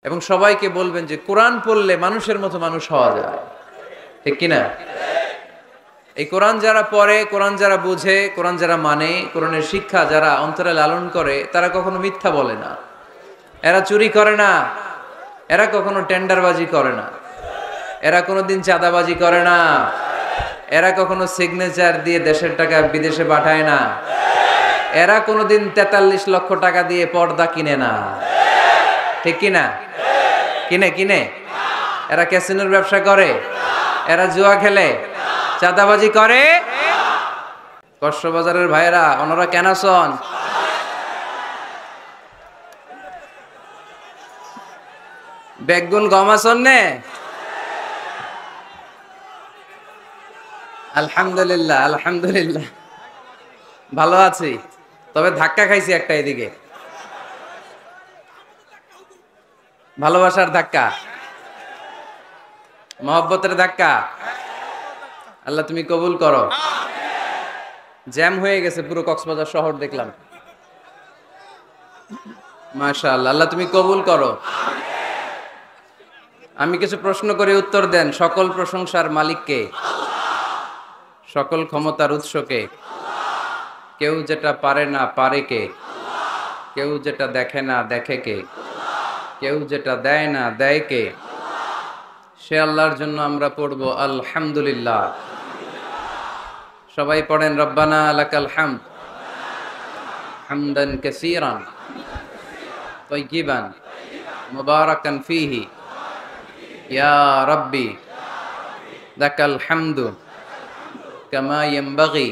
এবং সবাইকে বলবেন যে কোরআন পড়লে মানুষের মতো মানুষ হওয়া যায়, ঠিক কিনা? এই কোরআন যারা পড়ে, কোরআন যারা বুঝে, কোরআন যারা মানে, কোরআনের শিক্ষা যারা অন্তরে লালন করে, তারা কখনো মিথ্যা বলে না, এরা চুরি করে না, এরা কখনো টেন্ডারবাজি করে না, এরা কোনোদিন চাঁদাবাজি করে না, এরা কখনো সিগনেচার দিয়ে দেশের টাকা বিদেশে পাঠায় না, এরা কোনোদিন 43 লক্ষ টাকা দিয়ে পর্দা কিনে না, ঠিক কিনা? কিনে কিনে এরা ক্যাসিনোর ব্যবসা করে, এরা জুয়া খেলে, চাঁদাবাজি করে। কক্সবাজারের ভাইরা ওনারা কেন আছেন? বেগুন গম আছেন নে? আলহামদুলিল্লাহ, আলহামদুলিল্লাহ ভালো আছি, তবে ধাক্কা খাইছি একটা এদিকে, ভালোবাসার ধাক্কা, মহব্বতের ধাক্কা। আল্লাহ তুমি কবুল করো। জ্যাম হয়ে গেছে পুরো কক্সবাজার শহর, দেখলাম। মাশাআল্লাহ, আল্লাহ তুমি কবুল করো। আমি কিছু প্রশ্ন করে উত্তর দেন। সকল প্রশংসার মালিক কে? সকল ক্ষমতার উৎস কে? কেউ যেটা পারে না পারে কে? কেউ যেটা দেখে না দেখে কে? কেউ যেটা দেয় না দেয় কে? সে আল্লাহর জন্য আমরা পড়ব আলহামদুলিল্লাহ। সবাই পড়েন রব্বানা লাকাল হামদ হামদান কাসীরান তাইয়িবান মুবারাকান ফীহি ইয়া রাব্বি লাকাল হামদু কামা ইয়ানবাগি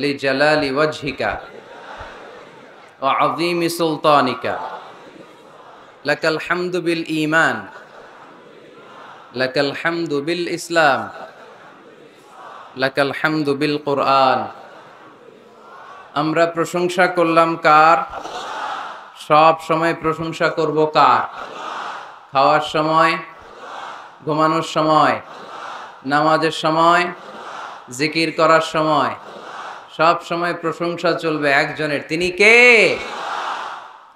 লিজালালি ওয়াজহিকা ওয়া আযীমি সুলতানিকা। লাকাল হামদু বিল ঈমান, লাকাল হামদু বিল ইসলাম, লাকাল হামদু বিল কুরআন। আমরা প্রশংসা করলাম কার? সব সময় প্রশংসা করব কার? খাওয়ার সময়, ঘুমানোর সময়, নামাজের সময়, জিকির করার সময়, সব সময় প্রশংসা চলবে একজনের। তিনি কে?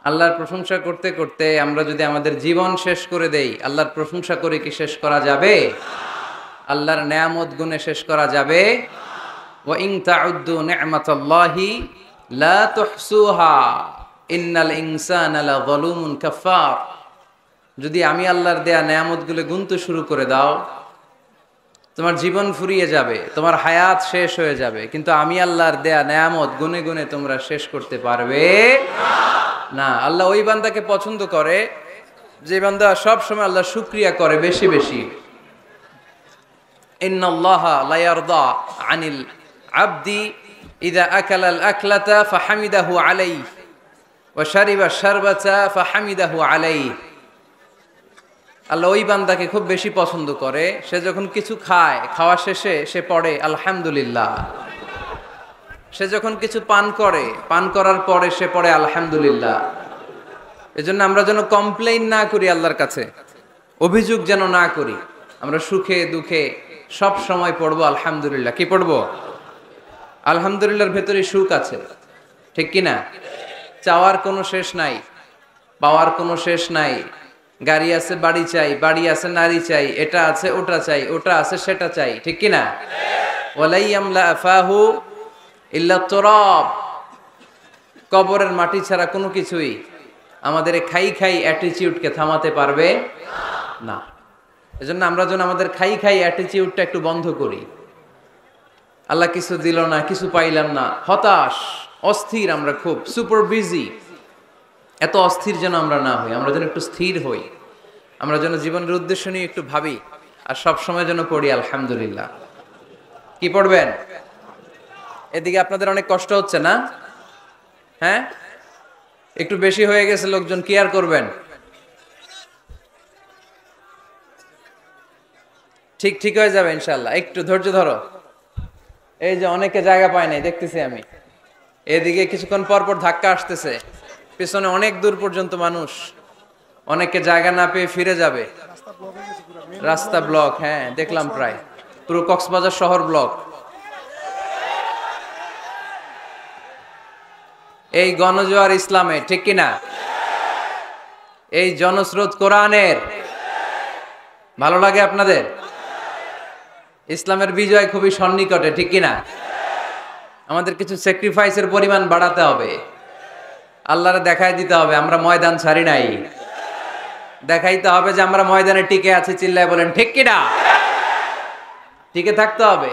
আল্লাহর প্রশংসা করতে করতে আমরা যদি আমাদের জীবন শেষ করে দেই, আল্লাহর প্রশংসা করে কি শেষ করা যাবে? আল্লাহর নেয়ামত গুণে শেষ করা যাবে? ওয়া ইন তাউদ্দু নি'মাতাল্লাহি লা তুহসুহা ইন্নাল ইনসানা লাযালুমুন কাফফার। যদি আমি আল্লাহর দেয়া নেয়ামতগুলো গুনতে শুরু করে দাও, তোমার জীবন ফুরিয়ে যাবে, তোমার হায়াত শেষ হয়ে যাবে, কিন্তু আমি আল্লাহর দেয়া নেয়ামত গুনে গুনে তোমরা শেষ করতে পারবে না। আল্লাহ ওই বান্দাকে পছন্দ করে যে বান্দা সব সময় আল্লাহর শুকরিয়া করে বেশি বেশি। ইন্নাল্লাহা লা ইয়ারদা আনিল আবদি ইযা আকালা আল আকলাতা ফাহামিদাহু আলাইহি ওয়া শারিবা শারবাতা ফাহামিদাহু আলাইহি। আল্লাহ ওই বান্দাকে খুব বেশি পছন্দ করে, সে যখন কিছু খায়, খাওয়া শেষে সে পড়ে আলহামদুলিল্লাহ। সে যখন কিছু পান করে, পান করার পরে সে পড়ে আলহামদুলিল্লাহ। এজন্য আমরা যেন কমপ্লেইন না করি আল্লাহর কাছে, অভিযোগ যেন না করি। আমরা সুখে দুঃখে সব সময় পড়বো আলহামদুলিল্লাহ। কি পড়বো? আলহামদুলিল্লাহর ভেতরে সুখ আছে, ঠিক কিনা? চাওয়ার কোনো শেষ নাই, পাওয়ার কোনো শেষ নাই। গাড়ি আছে বাড়ি চাই, বাড়ি আছে নারী চাই, এটা আছে ওটা চাই, ওটা আছে সেটা চাই, ঠিক কিনা? ওয়ালাই আমলা আফাহু ইল্লা তুরাব। কবরের মাটি ছাড়া কোনো কিছুই আমাদের খাই খাই অ্যাটিটিউডকে থামাতে পারবে না। এজন্য আমরা যেন আমাদের খাই খাই অ্যাটিটিউডটা একটু বন্ধ করি। আল্লাহ কিছু দিল না, কিছু পাইলাম না, হতাশ, অস্থির, আমরা খুব সুপার বিজি। এত অস্থির যেন আমরা না হই, আমরা যেন একটু স্থির হই, আমরা যেন জীবনের উদ্দেশ্য নিয়ে একটু ভাবি, আর সব সময় যেন পড়ি আলহামদুলিল্লাহ। কি পড়বেন? এদিকে আপনাদের অনেক কষ্ট হচ্ছে না? হ্যাঁ, একটু বেশি হয়ে গেছে লোকজন, কি আর করবেন? ঠিক ঠিক হয়ে যাবে ইনশাল্লাহ, একটু ধৈর্য ধরো। এই যে অনেকে জায়গা পায় নাই দেখতেছি আমি, এদিকে কিছুক্ষণ পর পর ধাক্কা আসতেছে, পিছনে অনেক দূর পর্যন্ত মানুষ, অনেকে জায়গা না পেয়ে ফিরে যাবে। রাস্তা ব্লক, হ্যাঁ দেখলাম, প্রায় পুরো কক্সবাজার শহর ব্লক। এই গণজোয়ার ইসলামে, ঠিক কিনা? এই জনস্রোত কোরআনের। ভালো লাগে আপনাদের? ইসলামের বিজয় খুবই সন্নিকটে, ঠিক কিনা? আমাদের কিছু স্যাক্রিফাইসের পরিমাণ বাড়াতে হবে, আল্লাহরে দেখাই দিতে হবে আমরা ময়দান ছাড়ি নাই। দেখাইতে হবে যে আমরা ময়দানে টিকে আছি, চিল্লায় বলেন ঠিক কিনা? টিকে থাকতে হবে।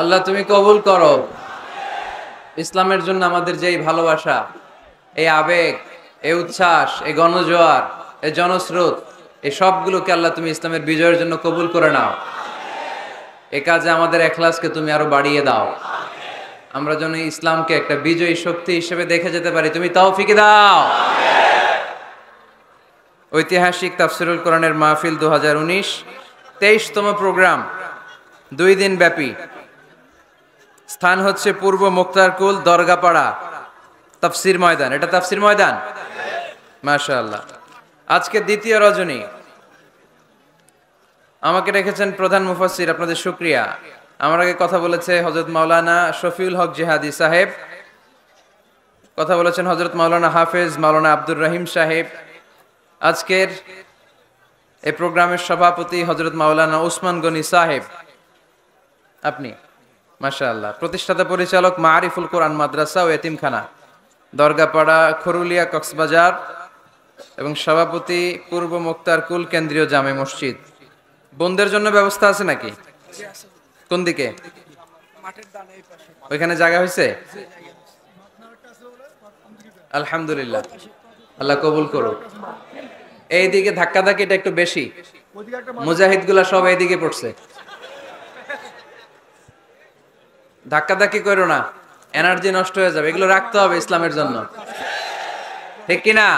আল্লাহ তুমি কবুল করো। ইসলামের জন্য আমাদের যে এই ভালোবাসা, এই আবেগ, এই উচ্ছ্বাস, এই গণজোয়ার, এই জনস্রোত, এই সবগুলোকে আল্লাহ তুমি ইসলামের বিজয়ের জন্য কবুল করে নাও। এ কাজে আমাদের এখলাসকে তুমি আরো বাড়িয়ে দাও। আমরা যেন ইসলামকে একটা বিজয়ী শক্তি হিসেবে দেখে যেতে পারি, তুমি তৌফিক দাও। ঐতিহাসিক তাফসিরুল কোরআনের মাহফিল 2019 23তম প্রোগ্রাম, 2 দিন ব্যাপী। স্থান হচ্ছে পূর্ব মুক্তারকুল দরগাপাড়া তাফসির ময়দান। এটা তাফসির ময়দান, মাশাআল্লাহ। আজকে দ্বিতীয় রজনী, আমাকে রেখেছেন প্রধান মুফাসসির, আপনাদের শুকরিয়া। আমার আগে কথা বলেছে হযরত মাওলানা শফিউল হক জিহাদি সাহেব, কথা বলেছেন হযরত মাওলানা হাফেজ মাওলানা আব্দুর রহিম সাহেব। আজকের এই প্রোগ্রামের সভাপতি হযরত মাওলানা উসমান গনি সাহেব, আপনি মাশাআল্লাহ। প্রতিষ্ঠাতা পরিচালক মারিফুল কোরআন মাদ্রাসা ও এতিমখানা দরগাপাড়া খরুলিয়া কক্সবাজার, এবং সভাপতি পূর্ব মুক্তারকুল কেন্দ্রীয় জামে মসজিদ। বোনদের জন্য ব্যবস্থা আছে নাকি? কোন দিকে? ওইখানে জায়গা হয়েছে? আলহামদুলিল্লাহ, আল্লাহ কবুল করুক। এইদিকে ধাক্কাধাক্কিটা একটু বেশি, মুজাহিদ গুলা সব এইদিকে পড়ছে। ধাক্কাধাক্কি করো না, এনার্জি নষ্ট হয়ে যাবে। এগুলো রাখতে হবে ইসলামের জন্য, ঠিক কিনা?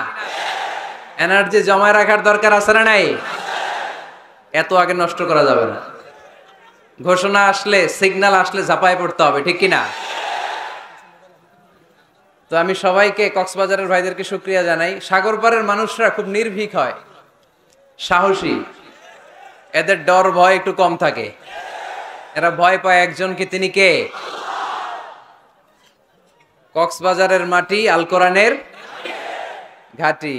এনার্জি জমায় রাখার দরকার আছে না নাই? এত আগে নষ্ট করা যাবে না। ঘোষণা আসলে, সিগন্যাল আসলে ঝাঁপায় পড়তে হবে, ঠিক কিনা? তো আমি সবাইকে, কক্সবাজারের ভাইদেরকে শুকরিয়া জানাই। সাগর পাড়ের মানুষরা খুব নির্ভীক হয়, সাহসী, এদের ডর ভয় একটু কম থাকে। এরা ভয় পায় একজনকে, তিনি কে? কক্সবাজারের মাটি আল কোরআনের ঘাটি।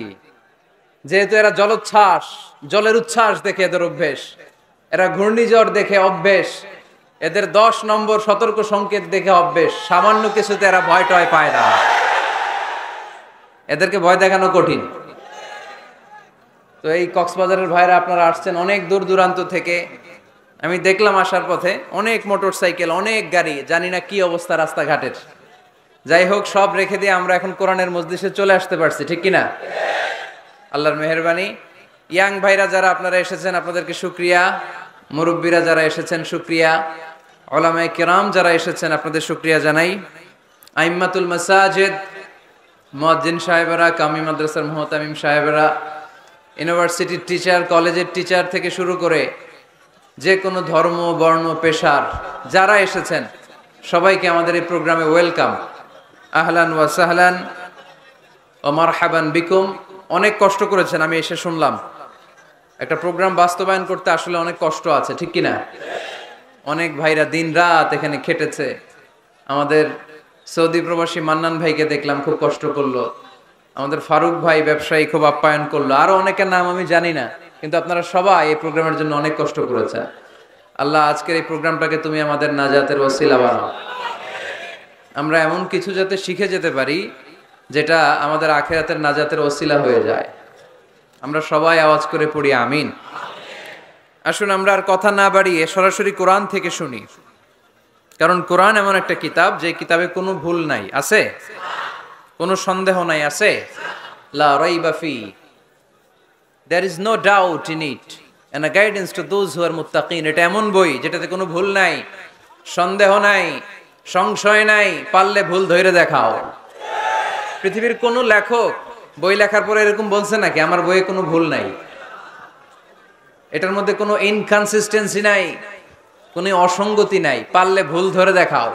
যেহেতু এরা জলোচ্ছ্বাস, জলের উচ্ছ্বাস দেখে এদের অভ্যেস, এরা ঘূর্ণিঝড় দেখে অভ্যেস, এদের 10 নম্বর সতর্ক সংকেত দেখে অভ্যেস। সামান্য কিছুতে এরা ভয় টয় পায় না, এদেরকে ভয় দেখানো কঠিন। তো এই কক্সবাজারের ভাইরা আপনারা আসছেন অনেক দূর দূরান্ত থেকে। আমি দেখলাম আসার পথে অনেক মোটরসাইকেল, অনেক গাড়ি, জানি না কি অবস্থা রাস্তাঘাটের। যাই হোক, সব রেখে দিয়ে আমরা এখন কোরআনের মজলিসে চলে আসতে পারছি, ঠিক কিনা? আল্লাহর মেহেরবানি। ইয়াং ভাইরা যারা আপনারা এসেছেন, আপনাদেরকে শুকরিয়া। মুরব্বীরা যারা এসেছেন শুকরিয়া। উলামায়ে কেরাম যারা এসেছেন, আপনাদের শুকরিয়া জানাই। আইম্মাতুল মাসাজিদ, মুয়াজ্জিন সাহেবেরা, কামি মাদ্রাসার মুহতামিম সাহেবেরা, ইউনিভার্সিটির টিচার, কলেজের টিচার থেকে শুরু করে যে কোনো ধর্ম, বর্ণ, পেশার যারা এসেছেন, সবাইকে আমাদের এই প্রোগ্রামে ওয়েলকাম। আহলান ওয়া সাহলান ওয়া মারহাবান বিকুম। অনেক কষ্ট করেছেন, আমি এসে শুনলাম। একটা প্রোগ্রাম বাস্তবায়ন করতে আসলে অনেক কষ্ট আছে, ঠিক কিনা? অনেক ভাইরা দিন রাত এখানে খেটেছে। আমাদের সৌদি প্রবাসী মান্নান ভাইকে দেখলাম, খুব কষ্ট করলো। আমাদের ফারুক ভাই ব্যবসায়ী খুব আপ্যায়ন করলো। আরো অনেকের নাম আমি জানি না, কিন্তু আপনারা সবাই এই প্রোগ্রামের জন্য অনেক কষ্ট করেছেন। আল্লাহ আজকের এই প্রোগ্রামটাকে তুমি আমাদের নাজাতের ওসিলা বানাও। আমরা এমন কিছু যাতে শিখে যেতে পারি যেটা আমাদের আখিরাতের নাজাতের ওসিলা হয়ে যায়। আমরা সবাই আওয়াজ করে পড়ি আমিন। আসুন আমরা আর কথা না বাড়িয়ে সরাসরি কোরআন থেকে শুনি, কারণ কোরআন এমন একটা কিতাব যে কিতাবে কোনো ভুল নাই, আছে? কোনো সন্দেহ নাই, আছে? লা রাইবা ফি, there is no doubt in it and a guidance to those who are muttaqin। এটা এমন বই যেটাতে কোনো ভুল নাই, সন্দেহ নাই, সংশয় নাই, পারলে ভুল ধরে দেখাও। পৃথিবীর কোন লেখক বই লেখার পরে এরকম বলছে নাকি আমার বইয়ে কোনো ভুল নাই? এটার মধ্যে কোনো ইনকনসিস্টেন্সি নাই, কোনো অসঙ্গতি নাই, পারলে ভুল ধরে দেখাও।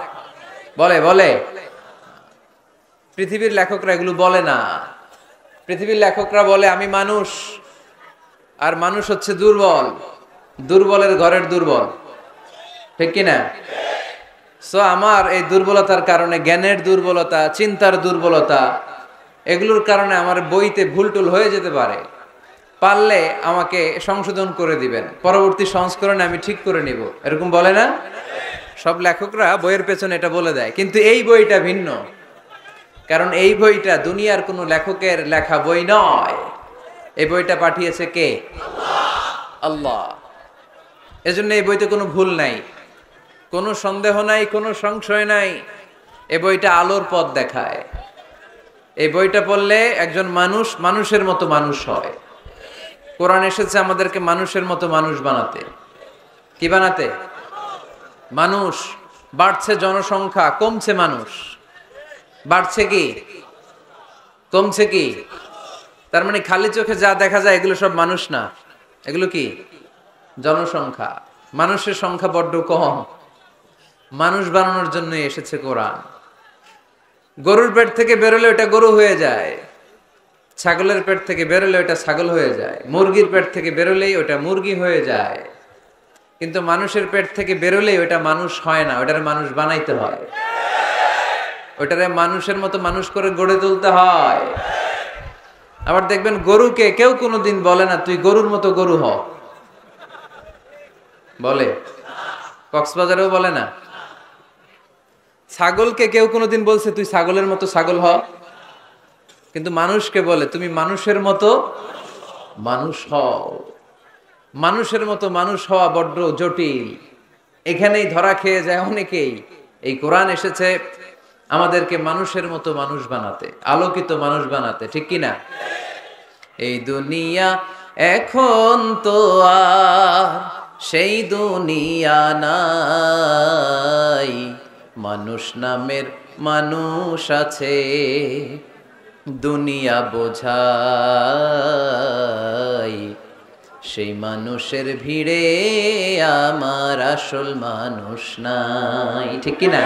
বলে বলে পৃথিবীর লেখকরা এগুলো বলে না। পৃথিবীর লেখকরা বলে আমি মানুষ, আর মানুষ হচ্ছে দুর্বল, দুর্বলের ঘরের দুর্বল, ঠিক কিনা? সো আমার এই দুর্বলতার কারণে, জ্ঞানের দুর্বলতা, চিন্তার দুর্বলতা, এগুলোর কারণে আমার বইতে ভুলটুল হয়ে যেতে পারে। পারলে আমাকে সংশোধন করে দিবেন, পরবর্তী সংস্করণে আমি ঠিক করে নিব, এরকম বলে না? সব লেখকরা বইয়ের পেছনে এটা বলে দেয়, কিন্তু এই বইটা ভিন্ন। কারণ এই বইটা দুনিয়ার কোনো লেখকের লেখা বই নয়। এই বইটা পাঠিয়েছে কে? আল্লাহ। এজন্য এই বইতে কোনো ভুল নাই, কোনো সন্দেহ নাই, কোনো সংশয় নাই। এই বইটা আলোর পথ দেখায়। এই বইটা পড়লে একজন মানুষ মানুষের মতো মানুষ হয়। কোরআন এসেছে আমাদেরকে মানুষের মতো মানুষ বানাতে। কি বানাতে? মানুষ। বাড়ছে জনসংখ্যা, কমছে মানুষ। বাড়ছে কি, কমছে কি? তার মানে খালি চোখে যা দেখা যায় এগুলো সব মানুষ না, এগুলো কি? জনসংখ্যা। মানুষের সংখ্যা বড্ড কম। মানুষ বানানোর জন্য এসেছে কোরআন। গরুর পেট থেকে বেরোলে ওটা গরু হয়ে যায়, ছাগলের পেট থেকে বেরোলে ওটা ছাগল হয়ে যায়, মুরগির পেট থেকে বেরোলেই ওটা মুরগি হয়ে যায়। কিন্তু মানুষের পেট থেকে বেরোলেই ওটা মানুষ হয় না, ওটারে মানুষ বানাইতে হয়। ওটারে মানুষের মতো মানুষ করে গড়ে তুলতে হয়। আবার দেখবেন গরুকে কেউ কোনোদিন বলে না তুই গরুর মতো গরু হ, বলে? কক্সবাজারেও বলে না। ছাগলকে কেউ কোনোদিন বলছে তুই ছাগলের মতো ছাগল হ? কিন্তু মানুষকে বলে তুমি মানুষের মতো মানুষ হও। মানুষের মতো মানুষ হওয়া বড্ড জটিল, এখানেই ধরা খেয়ে যায় অনেকেই। এই কোরআন এসেছে আমাদেরকে মানুষের মতো মানুষ বানাতে, আলোকিত মানুষ বানাতে, ঠিক কিনা? এই দুনিয়া এখন তো আর সেই দুনিয়া নাই, মানুষ নামের মানুষ আছে, দুনিয়া বোঝাই, সেই মানুষের ভিড়ে আমার আসল মানুষ নাই, ঠিক কিনা?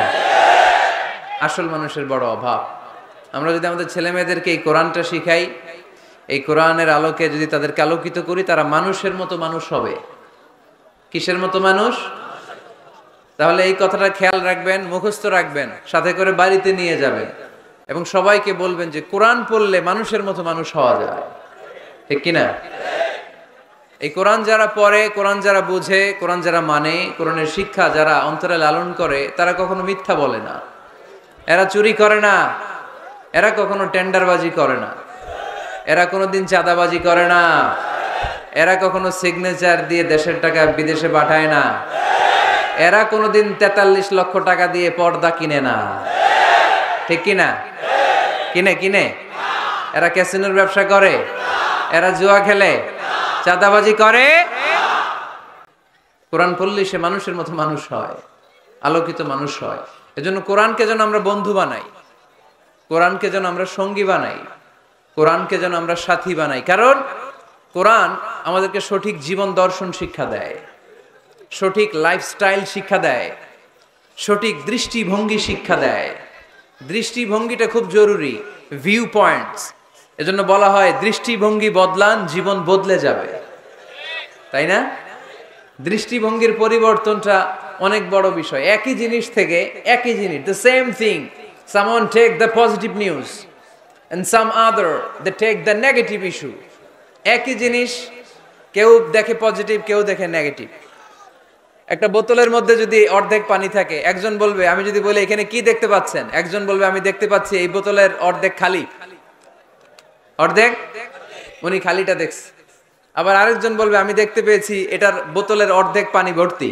আসল মানুষের বড় অভাব। আমরা যদি আমাদের ছেলে মেয়েদেরকে এই কোরআনটা শিখাই, এই কোরআনের আলোকে যদি তাদেরকে আলোকিত করি, তারা মানুষের মতো মানুষ হবে। কিসের মতো মানুষ? তাহলে এই কথাটা খেয়াল রাখবেন, মুখস্থ রাখবেন, সাথে করে বাড়িতে নিয়ে যাবেন এবং সবাইকে বলবেন যে কোরআন পড়লে মানুষের মতো মানুষ হওয়া যায়, ঠিক কিনা? এই কোরআন যারা পড়ে, কোরআন যারা বুঝে, কোরআন যারা মানে, কোরআনের শিক্ষা যারা অন্তরে লালন করে, তারা কখনো মিথ্যা বলে না, এরা চুরি করে না, এরা কখনো টেন্ডারবাজি করে না, এরা কোনোদিন চাঁদাবাজি করে না, এরা কখনো সিগনেচার দিয়ে দেশের টাকা বিদেশে পাঠায় না, এরা কোনোদিন 43 লক্ষ টাকা দিয়ে পর্দা কিনে না, ঠিক কিনা? কিনে কিনে? এরা ক্যাসিনোর ব্যবসা করে, এরা জুয়া খেলে, চাঁদাবাজি করে। কোরআন পড়লে সে মানুষের মতো মানুষ হয়, আলোকিত মানুষ হয়। এজন্য কোরআনকে যেন আমরা বন্ধু বানাই, কোরআনকে যেন আমরা সঙ্গী বানাই, কোরআনকে যেন আমরা সাথী বানাই। কারণ কোরআন আমাদেরকে সঠিক জীবন দর্শন শিক্ষা দেয়, সঠিক লাইফস্টাইল শিক্ষা দেয়, সঠিক দৃষ্টিভঙ্গি শিক্ষা দেয়। দৃষ্টিভঙ্গিটা খুব জরুরি, ভিউ পয়েন্টস। এজন্য বলা হয় দৃষ্টিভঙ্গি বদলান, জীবন বদলে যাবে, তাই না? দৃষ্টিভঙ্গির পরিবর্তনটা অনেক বড় বিষয়। একই জিনিস থেকে, একই জিনিস, the same thing, someone take the positive news and some other they take the negative issue. একই জিনিস কেউ দেখে পজিটিভ, কেউ দেখে নেগেটিভ। একটা বোতলের মধ্যে যদি অর্ধেক পানি থাকে, একজন বলবে, আমি যদি বলি এখানে কি দেখতে পাচ্ছেন, একজন বলবে আমি দেখতে পাচ্ছি এই বোতলের অর্ধেক খালি, অর্ধেক, উনি খালিটা দেখছে। আবার আরেকজন বলবে আমি দেখতে পেয়েছি এটার বোতলের অর্ধেক পানি ভর্তি।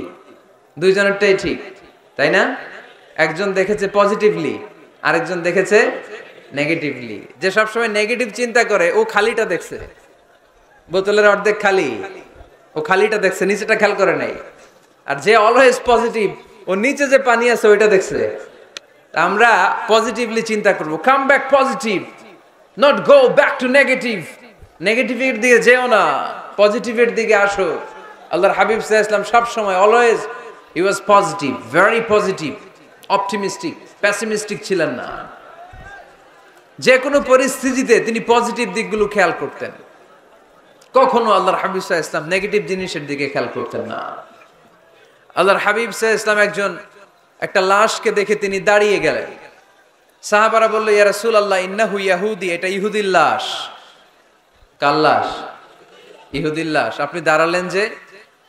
দুইজনেরটাই ঠিক, তাই না? একজন দেখেছে পজিটিভলি, আরেকজন দেখেছে নেগেটিভলি। যে সবসময় নেগেটিভ চিন্তা করে ও খালিটা দেখছে, বোতলের অর্ধেক খালি, ও খালিটা দেখছে, নিচেটা খেয়াল করে নাই। আর যে অলওয়েজ পজিটিভ, ও নিচে যে পানি আছে ওইটা দেখছে। আমরা পজিটিভলি চিন্তা করব, come back positive, not go back to negative. নেগেটিভের দিকে যেও না, পজিটিভের দিকে আসো। আল্লাহর হাবিব সাল্লাল্লাহু আলাইহি ওয়াসাল্লাম সব সময় অলওয়েজ হি ওয়াজ positive, very positive, optimistic, pessimistic ছিলেন না। যে কোনো পরিস্থিতিতে তিনি পজিটিভ দিকগুলো খেয়াল করতেন। কখনো আল্লাহর হাবিব সাল্লাল্লাহু আলাইহি ওয়াসাল্লাম নেগেটিভ জিনিসের দিকে খেয়াল করতেন না। আল্লাহর হাবিব সাল্লাল্লাহু আলাইহি ওয়াসাল্লাম একটা লাশকে দেখে তিনি দাঁড়িয়ে গেলেন। সাহাবারা বলল, ইয়া রাসূলুল্লাহ ইন্নাহু ইয়াহুদি, এটা ইহুদির লাশ। কার লাশ? ইহুদির লাশ। আপনি দাঁড়ালেন যে?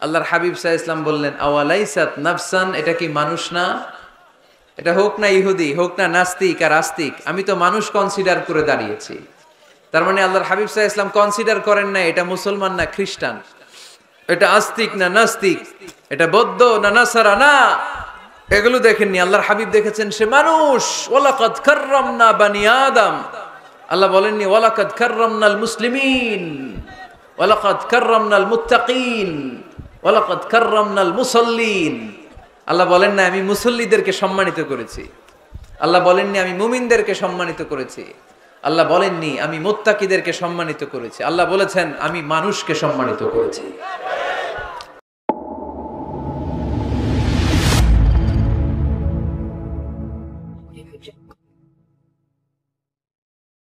আল্লাহর হাবিব সাল্লাল্লাহু আলাইহি ওয়াসাল্লাম বললেন, আওয়ালাইসাত নাফসান, এটা কি মানুষ না? এটা হোক না ইহুদি, হোক না নাস্তিক আর আস্তিক, আমি তো মানুষ কনসিডার করে দাঁড়িয়েছি। তার মানে আল্লাহর হাবিব সাল্লাল্লাহু আলাইহি ওয়াসাল্লাম কনসিডার করেন না এটা মুসলমান না খ্রিস্টান, এটা আস্তিক না নাস্তিক, এটা বৌদ্ধ না নাসারা, না, এগুলো দেখেননি। আল্লাহর হাবিব দেখেছেন সে মানুষ। ওয়ালাকাদ কাররামনা বানি আদম, আল্লাহ বলেননি ওয়ালাকাদ কাররামনাল মুসলিমিন, ওয়ালাকাদ কাররামনাল মুত্তাকিন, ওয়ালাকাদ কাররামনাল মুসাল্লিন। আল্লাহ বলেন না আমি মুসল্লিদেরকে সম্মানিত করেছি, আল্লাহ বলেননি আমি মুমিনদেরকে সম্মানিত করেছি, আল্লাহ বলেননি আমি মুত্তাকিদেরকে সম্মানিত করেছি, আল্লাহ বলেছেন আমি মানুষকে সম্মানিত করেছি।